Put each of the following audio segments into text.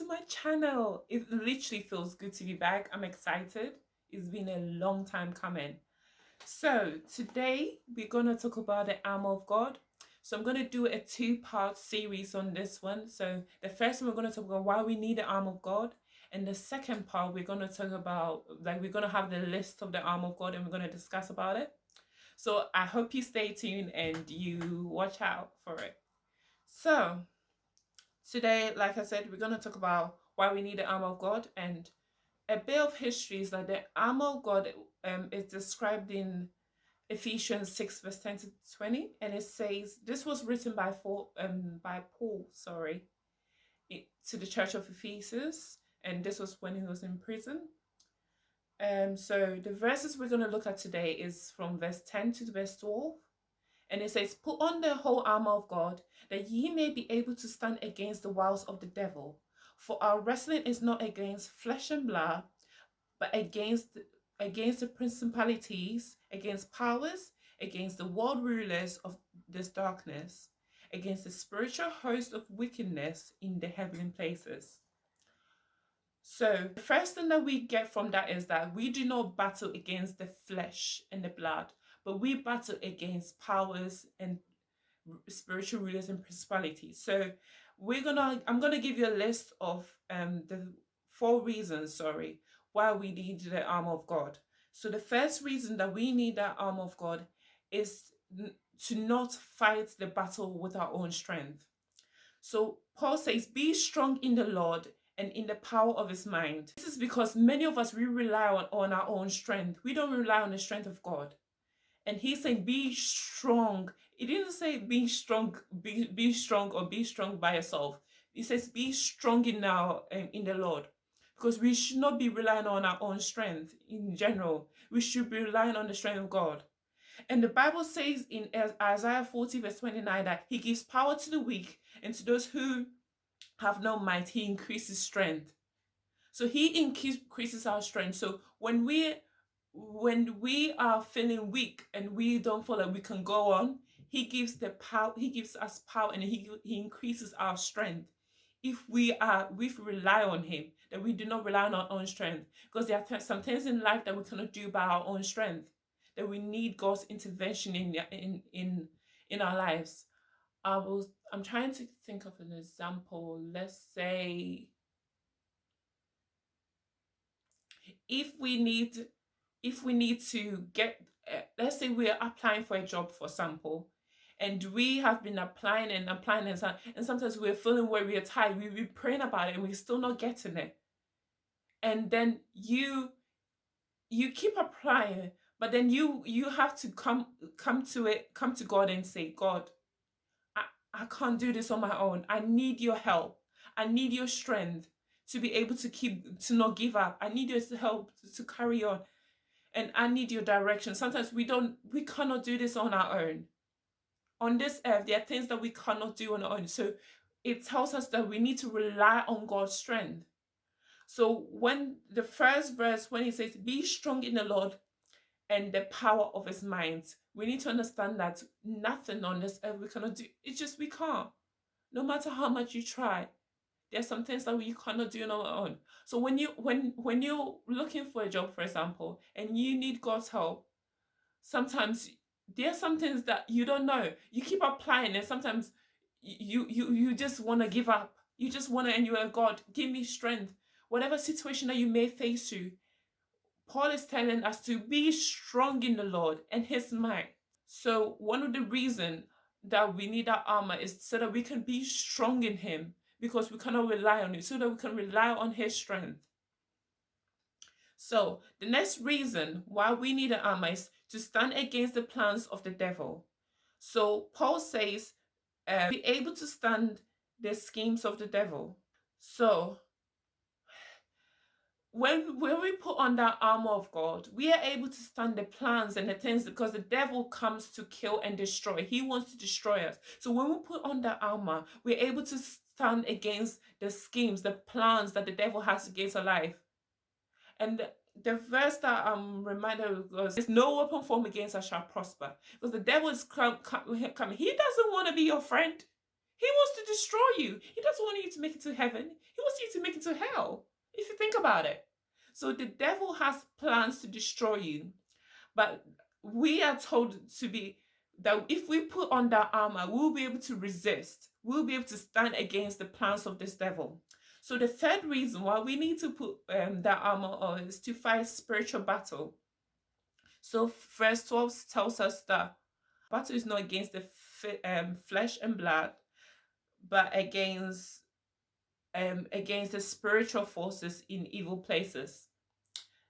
to my channel. It literally feels good to be back. I'm excited. It's been a long time coming. So today we're going to talk about the armor of God. So I'm going to do a two-part series on this one. So the first one, we're going to talk about why we need the armor of God. And the second part, we're going to talk about, we're going to have the list of the armor of God and we're going to discuss about it. So I hope you stay tuned and you watch out for it. So today, like I said, we're going to talk about why we need the armor of God, and a bit of history is that the armor of God is described in Ephesians 6 verse 10 to 20, and it says this was written by Paul, to the church of Ephesus, and this was when he was in prison. So the verses we're going to look at today is from verse 10 to verse 12. And it says, "Put on the whole armor of God, that ye may be able to stand against the wiles of the devil. For our wrestling is not against flesh and blood, but against the principalities, against powers, against the world rulers of this darkness, against the spiritual host of wickedness in the heavenly places." So the first thing that we get from that is that we do not battle against the flesh and the blood, but we battle against powers and spiritual rulers and principalities. So I'm gonna give you a list of the 4 reasons, why we need the armor of God. So the first reason that we need that armor of God is to not fight the battle with our own strength. So Paul says, "Be strong in the Lord and in the power of his mind." This is because many of us, we rely on our own strength. We don't rely on the strength of God. And he's saying, be strong. He didn't say be strong, be strong or be strong by yourself. He says, be strong in the Lord. Because we should not be relying on our own strength in general. We should be relying on the strength of God. And the Bible says in Isaiah 40 verse 29 that he gives power to the weak, and to those who have no might, he increases strength. So he increases our strength. So when we are feeling weak and we don't feel like we can go on, he gives us power, and he increases our strength. If we rely on him, that we do not rely on our own strength, because there are some things in life that we cannot do by our own strength, that we need God's intervention in our lives. I'm trying to think of an example. Let's say if we need to get, let's say we are applying for a job, for example, and we have been applying and sometimes we're feeling where we are tired, we're praying about it and we're still not getting it. And then you keep applying, but then you have to come to God and say, "God, I can't do this on my own. I need your help. I need your strength to be able to not give up. I need your help to carry on. And I need your direction." Sometimes we cannot do this on our own. On this earth, there are things that we cannot do on our own. So it tells us that we need to rely on God's strength. So when the first verse, when he says, "Be strong in the Lord and the power of his mind," we need to understand that nothing on this earth we cannot do. It's just we can't. No matter how much you try, there's some things that you cannot do on our own. So when you're looking for a job, for example, and you need God's help, sometimes there's some things that you don't know. You keep applying, and sometimes you just want to give up. You just want to, and you're like, "God, give me strength." Whatever situation that you may face through, Paul is telling us to be strong in the Lord and his might. So one of the reasons that we need our armor is so that we can be strong in him, because we cannot rely on it, so that we can rely on his strength. So the next reason why we need an armor is to stand against the plans of the devil. So Paul says, be able to stand the schemes of the devil. So when we put on that armor of God, we are able to stand the plans and the things, because the devil comes to kill and destroy. He wants to destroy us. So when we put on that armor, we're able to stand against the schemes, the plans that the devil has against our life. And the verse that I'm reminded of was, "No weapon formed against us shall prosper." Because the devil is coming. He doesn't want to be your friend. He wants to destroy you. He doesn't want you to make it to heaven. He wants you to make it to hell, if you think about it. So the devil has plans to destroy you. But we are told to be that if we put on that armor, we'll be able to resist. We'll be able to stand against the plans of this devil. So the third reason why we need to put that armor on is to fight spiritual battle. So verse 12 tells us that battle is not against the flesh and blood, but against the spiritual forces in evil places.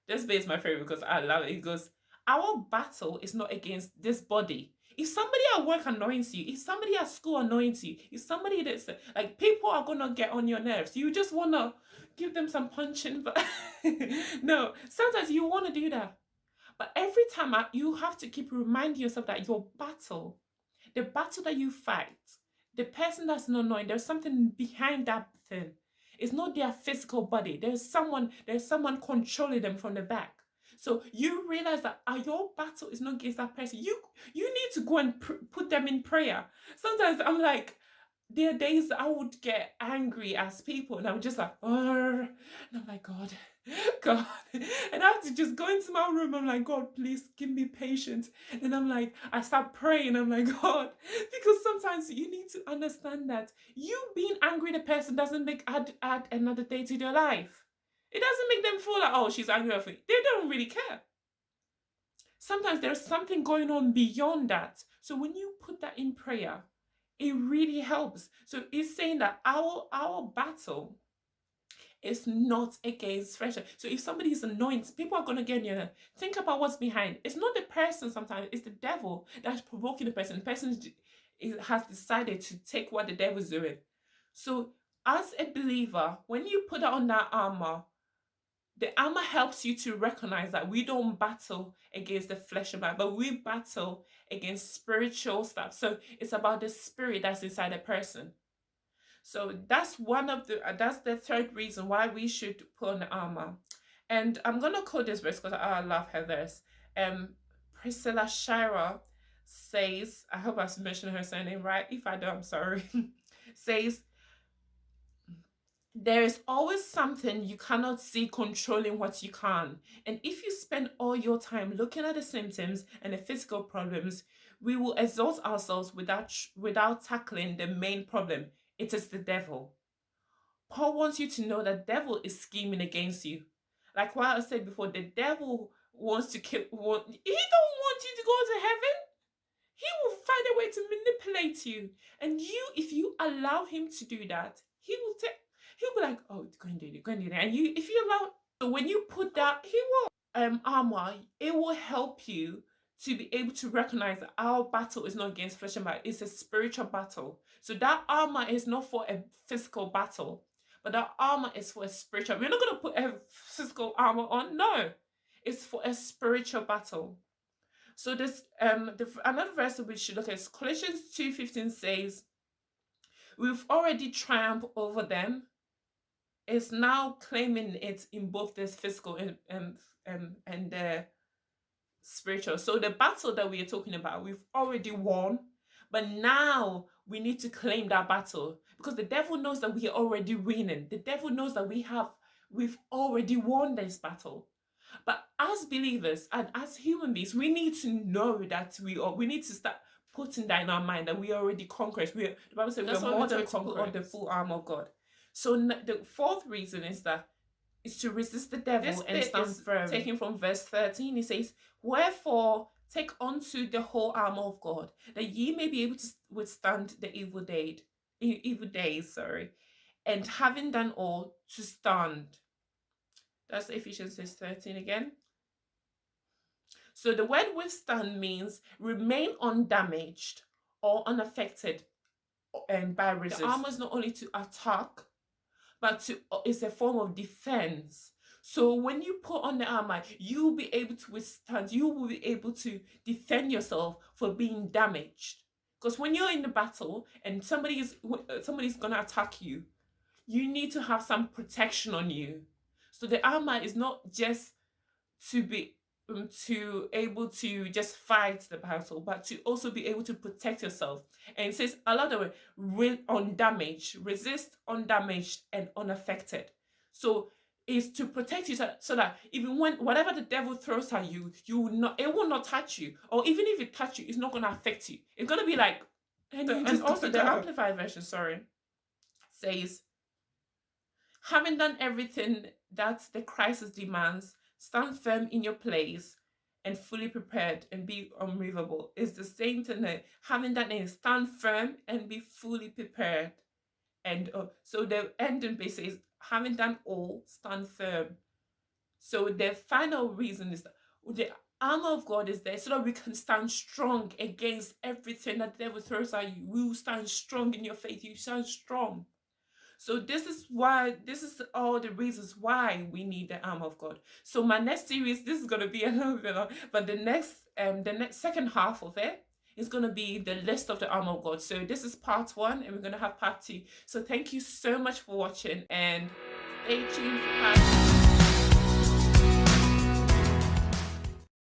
This bit is my favorite because I love it. It goes, our battle is not against this body. If somebody at work annoys you, if somebody at school annoys you, if somebody that's like, people are gonna get on your nerves, you just wanna give them some punching, but no, sometimes you wanna do that. But every time you have to keep reminding yourself that your battle, the battle that you fight, the person that's not knowing, there's something behind that thing. It's not their physical body. There's someone controlling them from the back. So you realize that your battle is not against that person. You need to go and put them in prayer. Sometimes I'm like, there are days that I would get angry as people, and I'm just like, and I'm like, God, and I have to just go into my room. I'm like, God, please give me patience. And I'm like, I start praying. I'm like, God, because sometimes you need to understand that you being angry at a person doesn't add another day to their life. It doesn't make them feel like, oh, she's angry at me. They don't really care. Sometimes there's something going on beyond that. So when you put that in prayer, it really helps. So it's saying that our battle is not against flesh. So if somebody is annoying, people are going to get in your, think about what's behind. It's not the person sometimes, it's the devil that's provoking the person. The person has decided to take what the devil's doing. So as a believer, when you put on that armor, the armor helps you to recognize that we don't battle against the flesh and blood, but we battle against spiritual stuff. So it's about the spirit that's inside a person. So that's that's the third reason why we should put on the armor. And I'm gonna quote this verse because I love her verse. Priscilla Shira says, I hope I've mentioned her surname right. If I don't, I'm sorry. Says, there is always something you cannot see controlling what you can. And if you spend all your time looking at the symptoms and the physical problems, we will exhaust ourselves without tackling the main problem. It is the devil. Paul wants you to know that the devil is scheming against you. Like what I said before, the devil wants to he don't want you to go to heaven. He will find a way to manipulate you. And if you allow him to do that, he'll be like, oh, go and do that. And if you allow, so when you put that armor, it will help you to be able to recognize that our battle is not against flesh and blood, it's a spiritual battle. So that armor is not for a physical battle, but that armor is for a spiritual. We're not going to put a physical armor on, no. It's for a spiritual battle. So this another verse that we should look at is Colossians 2:15 says, we've already triumphed over them. It's now claiming it in both this physical and the spiritual. So the battle that we are talking about, we've already won, but now we need to claim that battle because the devil knows that we are already winning. The devil knows that we've already won this battle. But as believers and as human beings, we need to know that we need to start putting that in our mind that we already conquered. The Bible says we're more than conquerors. Put on the full armor of God. So the fourth reason is to resist the devil and stand firm. Taken from verse 13, it says, wherefore take unto the whole armor of God, that ye may be able to withstand the evil days, and having done all, to stand. That's Ephesians 6:13 again. So the word withstand means remain undamaged or unaffected by resistance. The armor is not only to attack, but it's a form of defense. So when you put on the armor, you will be able to withstand, you will be able to defend yourself for being damaged. Because when you're in the battle and somebody's going to attack you, you need to have some protection on you. So the armor is not just to be to able to just fight the battle, but to also be able to protect yourself. And it says a lot of undamaged, resist undamaged and unaffected. So is to protect you, so that even when whatever the devil throws at you, it will not touch you, or even if it touch you, it's not going to affect you. It's going to be like, and also the Amplified version, sorry, says, having done everything that the crisis demands, stand firm in your place and fully prepared and be unmovable. It's the same thing that having done it, stand firm and be fully prepared. And so the ending base is, having done all, stand firm. So the final reason is that the armor of God is there so that we can stand strong against everything that the devil throws at you. We will stand strong in your faith. You stand strong. So this is all the reasons why we need the armor of God. So my next series, this is gonna be a little bit long, but the next second half of it is gonna be the list of the armor of God. So this is part 1, and we're gonna have part 2. So thank you so much for watching, and stay tuned for part 2.